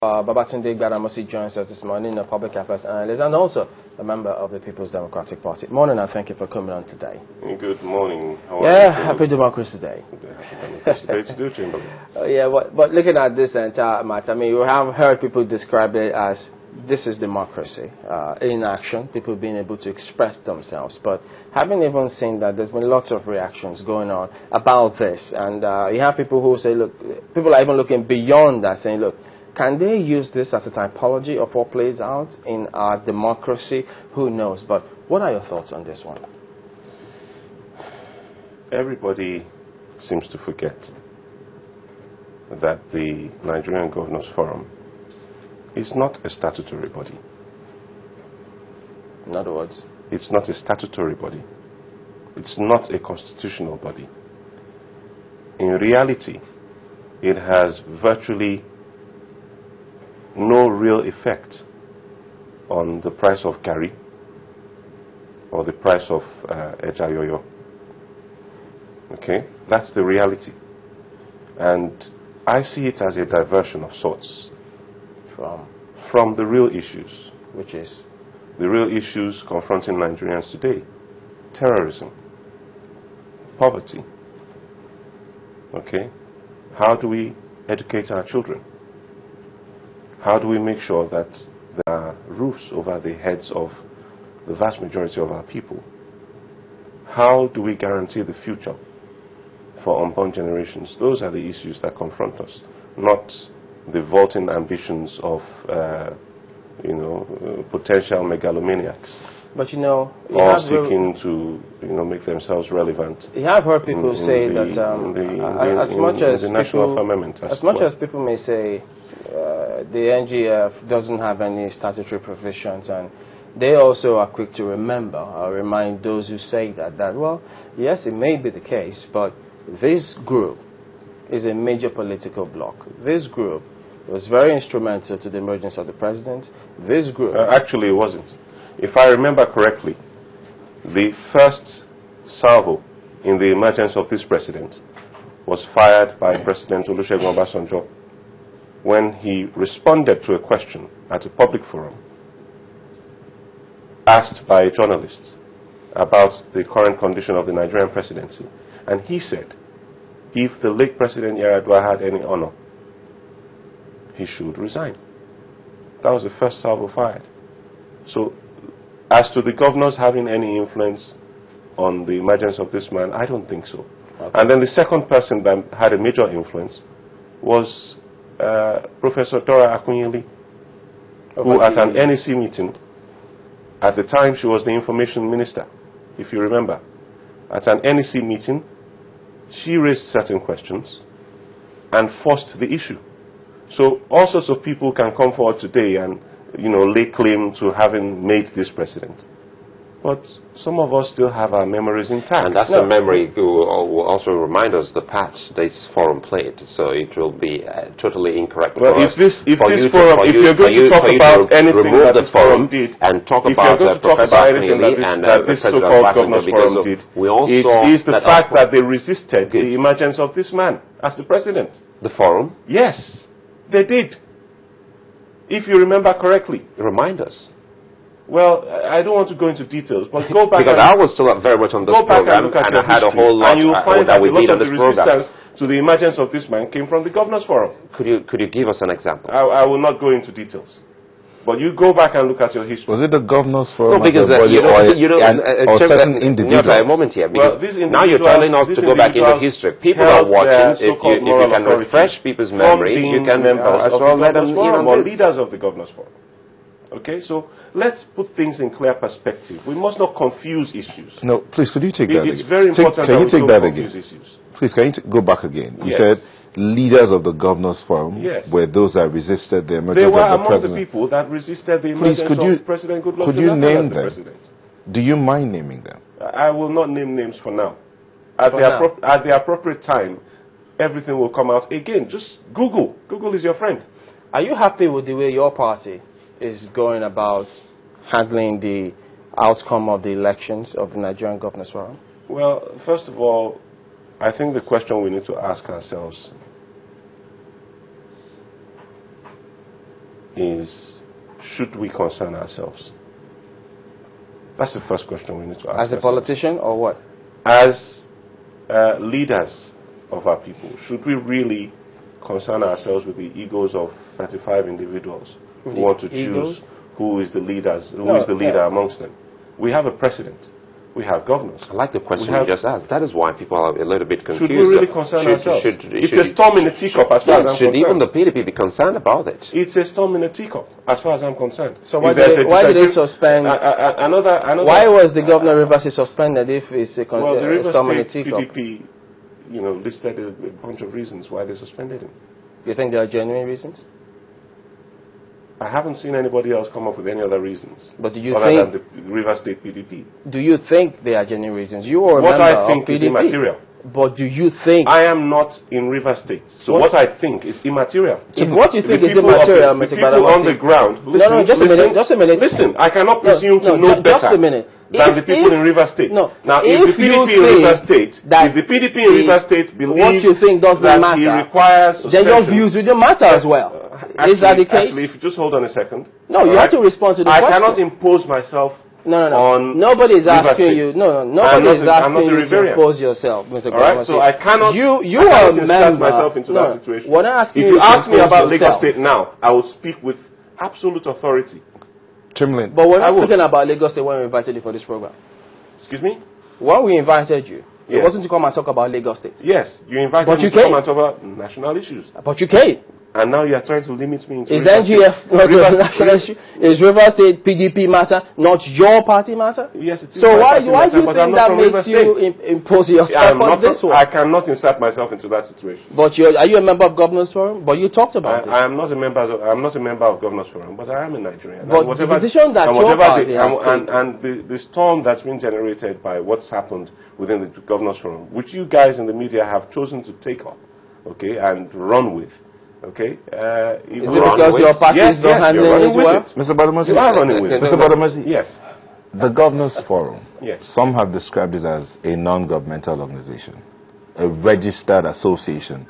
Babatunde Gbadamosi joins us this morning, a public affairs analyst and also a member of the People's Democratic Party. Morning, and thank you for coming on today. Good morning. How are you? Happy Democracy Day. Happy Democracy Day to do, Yeah, but looking at this entire matter, I mean, you have heard people describe it as this is democracy in action, people being able to express themselves. But having even seen that, there's been lots of reactions going on about this. And you have people who say, look, people are even looking beyond that, saying, look, can they use this as a typology of what plays out in our democracy? Who knows? But what are your thoughts on this one? Everybody seems to forget that the Nigerian Governors Forum is not a statutory body. In other words? It's not a statutory body. It's not a constitutional body. In reality, it has virtually no real effect on the price of Gary or the price of Ejayoyo. Okay? That's the reality. And I see it as a diversion of sorts from the real issues. Which is? The real issues confronting Nigerians today. Terrorism. Poverty. Okay? How do we educate our children? How do we make sure that there are roofs over the heads of the vast majority of our people? How do we guarantee the future for unborn generations? Those are the issues that confront us, not the vaulting ambitions of, potential megalomaniacs. But all seeking to, make themselves relevant. You have heard people say that as much as people may say the NGF doesn't have any statutory provisions, and they also are quick to remember or remind those who say that well, yes, it may be the case, but this group is a major political bloc. This group was very instrumental to the emergence of the president. This group... actually, it wasn't. If I remember correctly, the first salvo in the emergence of this president was fired by President Olusegun Obasanjo when he responded to a question at a public forum asked by a journalist about the current condition of the Nigerian presidency. And he said, if the late President Yar'Adua had any honor, he should resign. That was the first salvo fired. So, as to the governors having any influence on the emergence of this man, I don't think so. Okay. And then the second person that had a major influence was Professor Dora Akunyili, who at an NEC meeting, at the time she was the information minister, if you remember, at an NEC meeting, she raised certain questions and forced the issue. So all sorts of people can come forward today and lay claim to having made this president. But some of us still have our memories intact. And that's the memory will also remind us the part this forum played. So it will be totally incorrect. Well, if you're going to talk about anything that this forum did, and talk about Professor Akinili and this so-called Governors Forum did, it is the fact that they resisted the emergence of this man as the president. The forum? Yes, they did. If you remember correctly. Remind us. Well, I don't want to go into details, but go back. Because I was still very much on this program, and I had a whole lot and you'll find that we did on this program. To the emergence of this man came from the Governors Forum. Could you give us an example? I will not go into details. But you go back and look at your history. Was it the Governors Forum? No, because or certain individuals? A moment here. Now you're telling us to go back into history. People are watching. If you can refresh people's memory, you can as well let them leaders of the Governors Forum. Okay, so let's put things in clear perspective. We must not confuse issues. No, please, could you take that again? It's very important can you take that again? Issues. Please, can you go back again? You yes. said leaders of the Governors Forum yes. were those that resisted the emergence of the president. They were among the people that resisted the emergence of President Goodluck. Could you name them? Do you mind naming them? I will not name names for now. At the appropriate time, everything will come out. Again, just Google. Google is your friend. Are you happy with the way your party is going about handling the outcome of the elections of the Nigerian Governors Forum? Well, first of all, I think the question we need to ask ourselves is, should we concern ourselves? That's the first question we need to ask ourselves. As a politician or what? As leaders of our people, should we really concern ourselves with the egos of 35 individuals who want to choose who is the leader amongst them? We have a president. We have governors. I like the question you just asked. That is why people are a little bit confused. Should we really concern ourselves? It's a storm in a teacup as far as I'm concerned. Should even the PDP be concerned about it? It's a storm in a teacup as far as I'm concerned. So why did they suspend? Why was the governor of Rivers suspended if it's a storm in a teacup? PDP, listed a bunch of reasons why they suspended him. You think there are genuine reasons? I haven't seen anybody else come up with any other reasons. But do you other than the Rivers State PDP. Do you think they are genuine reasons? You are a what member I think of PDP. is immaterial. But do you think... I am not in Rivers State. So what I think is immaterial. If what you think is immaterial, Mr. The people on the ground... Listen, just a minute. Listen, I cannot presume to know better. Just a minute. Than the people in Rivers State. No. Now, if the PDP in Rivers State, believes what you think doesn't that matter, he requires suspension, then your views will matter as well. Is that the case? Actually, if you just hold on a second. No, you have to respond to the question. I cannot impose myself on nobody is asking you. Nobody is asking you to impose yourself, Mr. Gbadamosi. So I cannot. You are a member. Myself into that situation. We're not asking if you ask me about Lagos State now, I will speak with absolute authority. Chimlin. But we're not speaking about Lagos State when we invited you for this program. Excuse me? When we invited you, it wasn't to come and talk about Lagos State. Yes, you invited me to come and talk about national issues. But you came. And now you are trying to limit me into Is NGF not a national issue? Is Rivers State PDP matter not your party matter? Yes, it is. So why do you think that makes you impose yourself on this one? I cannot insert myself into that situation. But are you a member of Governors Forum? But you talked about it. I am not a member. I'm not a member of Governors Forum, but I am a Nigerian. But the position that your party has the storm that's been generated by what's happened within the Governors Forum, which you guys in the media have chosen to take up, okay, and run with. Okay. Is it because your party is not handling it well? Mr. Gbadamosi, you are running with it. Mr. Gbadamosi, yes. The Governors Forum, yes. Some have described it as a non-governmental organization, a registered association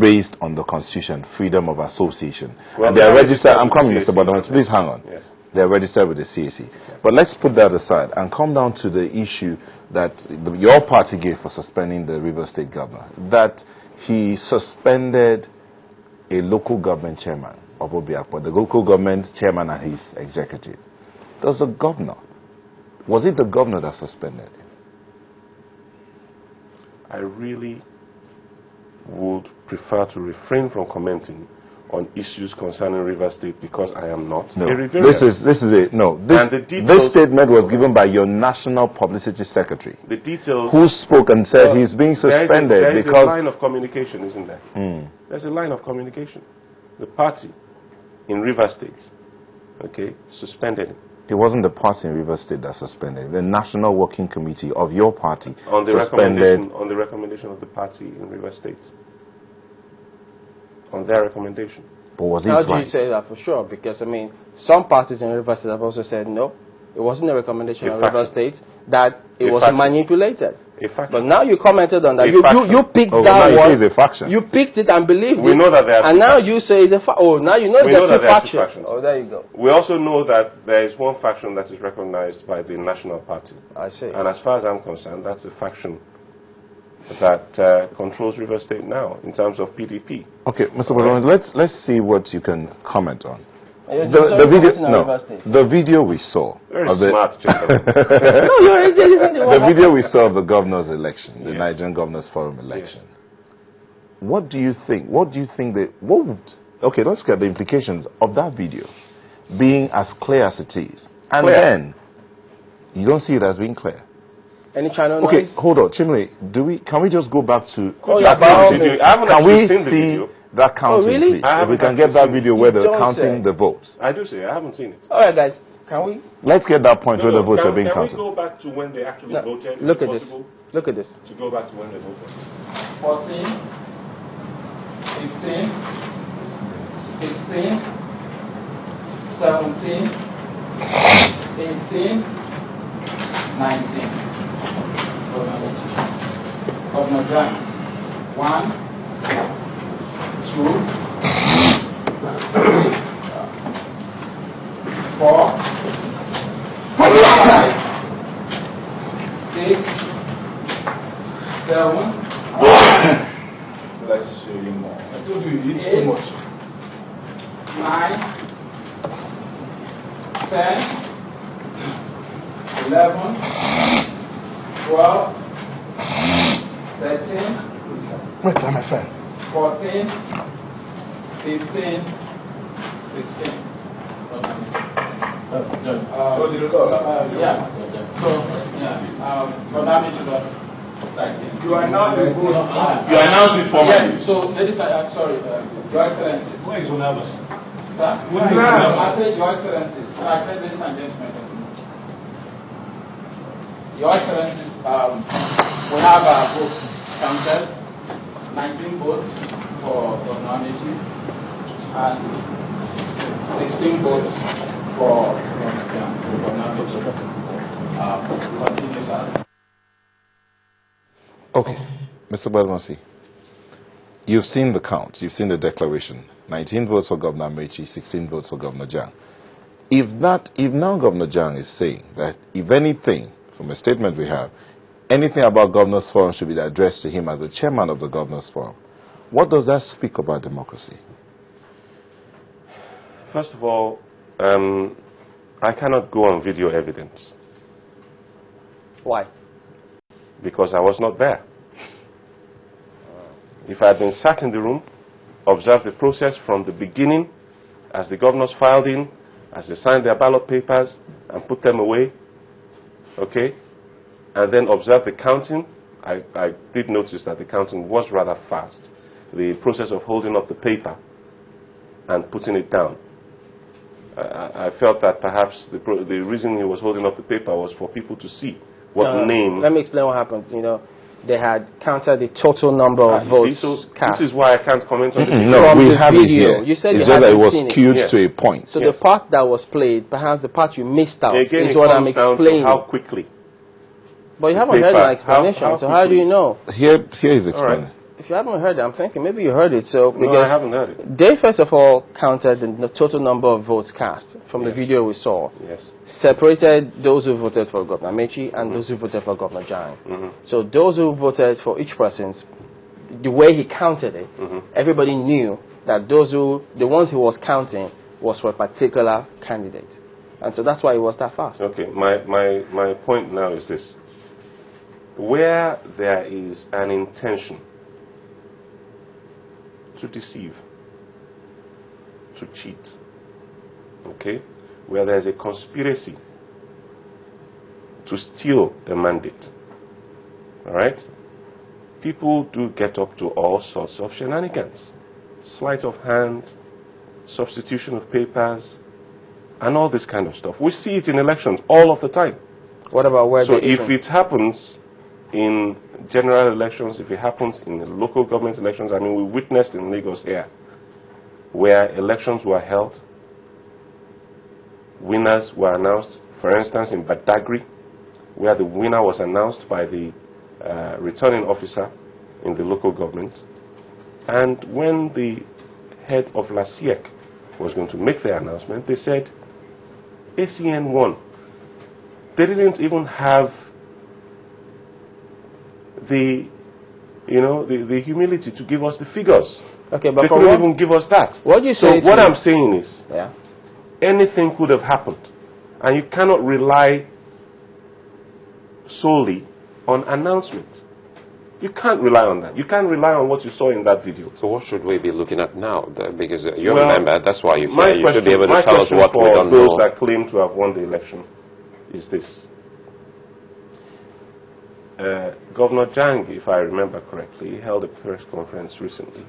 based on the Constitution, freedom of association. Well, and they are registered. I'm coming, Mr. Gbadamosi. Please hang on. Yes. They are registered with the CAC. Okay. But let's put that aside and come down to the issue that your party gave for suspending the Rivers State governor, that he suspended a local government chairman of Obiakpo, the local government chairman and his executive. Was it the governor that suspended him? I really would prefer to refrain from commenting on issues concerning Rivers State because I am not a Riverian. This is it. No, this statement was given by your national publicity secretary. The details. Who spoke and said he's being suspended there is because a line of communication, isn't there? There's a line of communication. The party in Rivers State, okay, suspended him. It wasn't the party in Rivers State that suspended him. The National Working Committee of your party on the recommendation of the party in Rivers State. On their recommendation. But was it How do you say that for sure? Because, I mean, some parties in Rivers State have also said no, it wasn't a recommendation of Rivers State, that it was manipulated. But now you commented on that. You picked that one. It is a faction. You picked it and believed it. We know that there are and now you say it's a faction. Oh, now you know there are two factions. Oh, there you go. We also know that there is one faction that is recognized by the National Party. I see. And as far as I'm concerned, that's the faction that controls Rivers State now in terms of PDP. Okay, Mr. Gbadamosi, let's see what you can comment on. The video we saw. Very smart, the video we saw of the governor's election, the Nigerian Governors Forum election. Yes. What do you think? Okay, let's get the implications of that video being as clear as it is, and then you don't see it as being clear. Any channel noise? Okay, hold on, Chimle. Can we just go back to? I haven't actually seen the video. That counting, really? Please. If we can get that video where they're counting the votes. I do say, I haven't seen it. All right, guys. Can we? Let's get that point where the votes are being counted. Can we go back to when they actually voted? Look at this. Look at this. To go back to when they voted. 14, 15, 16, 17, 18, 19. Governor Grant. 1, 2, 3, 10, 11, 12, 13, wait, my friend. 14, 15, 16. You are now the vote. You announced it formally. Yes, so, ladies and sorry, Your Excellency. Where is Unavas? Sir? I said Your Excellency. I said ladies and gentlemen. Your Excellency, we have our votes counted. 19 votes for Governor Amechi and 16 votes for Governor Amechi. Okay, Mr. Gbadamosi, you've seen the count, you've seen the declaration. 19 votes for Governor Amechi, 16 votes for Governor Jang. If now Governor Jang is saying that if anything, from a statement we have, anything about Governor's Forum should be addressed to him as the chairman of the Governor's Forum, what does that speak about democracy? First of all, I cannot go on video evidence. Why? Because I was not there. If I had been sat in the room, observed the process from the beginning, as the governors filed in, as they signed their ballot papers and put them away, okay, and then observed the counting, I did notice that the counting was rather fast. The process of holding up the paper and putting it down. I felt that perhaps the reason he was holding up the paper was for people to see what name. Let me explain what happened. You know, they had counted the total number of votes cast. This is why I can't comment on the video. No, we have it here. You said it's you just that it was seen skewed it. to a point. So the part that was played, perhaps the part you missed out, again, is what I'm explaining. How quickly? But you haven't heard my explanation, so how do you know? Here is explaining. If you haven't heard it, I'm thinking maybe you heard it. So no, I haven't heard it. They first of all counted the total number of votes cast from the video we saw. Yes. Separated those who voted for Governor Amechi and those who voted for Governor Jang. So those who voted for each person, the way he counted it, everybody knew that the ones he was counting was for a particular candidate. And so that's why it was that fast. Okay, my point now is this. Where there is an intention to deceive, to cheat, okay, where there is a conspiracy to steal a mandate, all right, people do get up to all sorts of shenanigans, sleight of hand, substitution of papers, and all this kind of stuff. We see it in elections all of the time. What about where so if it happens in general elections, if it happens in the local government elections, I mean, we witnessed in Lagos here, where elections were held, winners were announced, for instance, in Badagry, where the winner was announced by the returning officer in the local government, and when the head of LASIEC was going to make their announcement, they said, ACN won. They didn't even have the humility to give us the figures. Okay, but they couldn't even give us that. What you say? So what I'm saying is, anything could have happened, and you cannot rely solely on announcements. You can't rely on that. You can't rely on what you saw in that video. So what should we be looking at now? Because you're a member, that's why you're here. You should be able to tell us what we don't know. Those that claim to have won the election is this. Governor Jang, if I remember correctly, held a press conference recently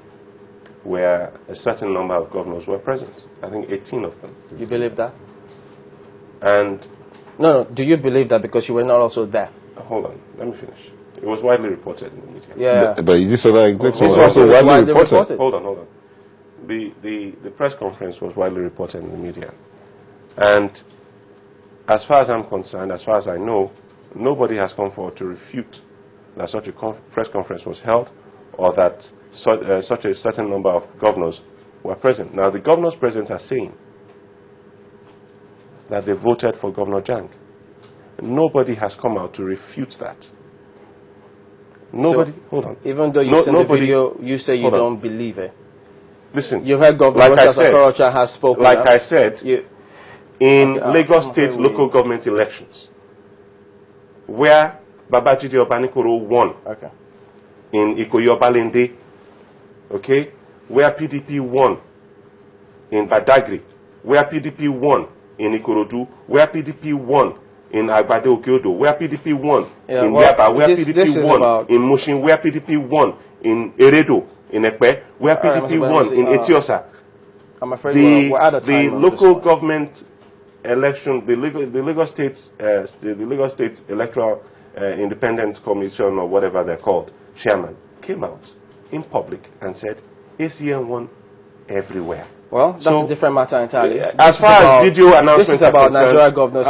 where a certain number of governors were present. I think 18 of them. You believe that? And no, do you believe that because you were not also there? Hold on, let me finish. It was widely reported in the media. Yeah. But you saw that exactly. It was also widely reported. Hold on. The press conference was widely reported in the media. And as far as I'm concerned, as far as I know, nobody has come forward to refute that such a press conference was held or that such a certain number of governors were present. Now, the governors present are saying that they voted for Governor Jang. Nobody has come out to refute that. Nobody, so, hold on. Even though you sent the video, you say you don't believe it. Listen. You've heard Governor Okorocha has spoken. Like I said, in Lagos State local government elections, where Babajide Obanikoro won in Ikoyi Obalende, okay, where PDP won in Badagry, where PDP won in Ikorodu, where PDP won in Agbade Okeodo, where PDP won in Yaba, where PDP won in Mushin, where PDP won in Eredo, in Ekpe, where PDP won in Etiosa. I'm afraid we're out of time. The local government election, the Lagos State Electoral Independence Commission or whatever they're called, chairman, came out in public and said ACN won everywhere. Well, that's a different matter entirely. As far as video announcements, this is about Nigeria governors.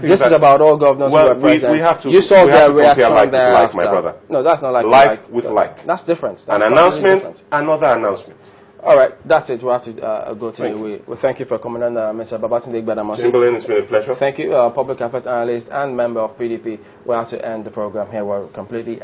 This is about all governors who are present. We have to. You saw their reaction like there. Like, my brother. No, that's not like with like. That's different. That's an announcement, another announcement. All right, that's it. We have to go to the way. Well, thank you for coming on, Mr. Babatunde Gbadamosi. Timberland, it's been a pleasure. Thank you, public affairs analyst and member of PDP. We have to end the program here. We're completely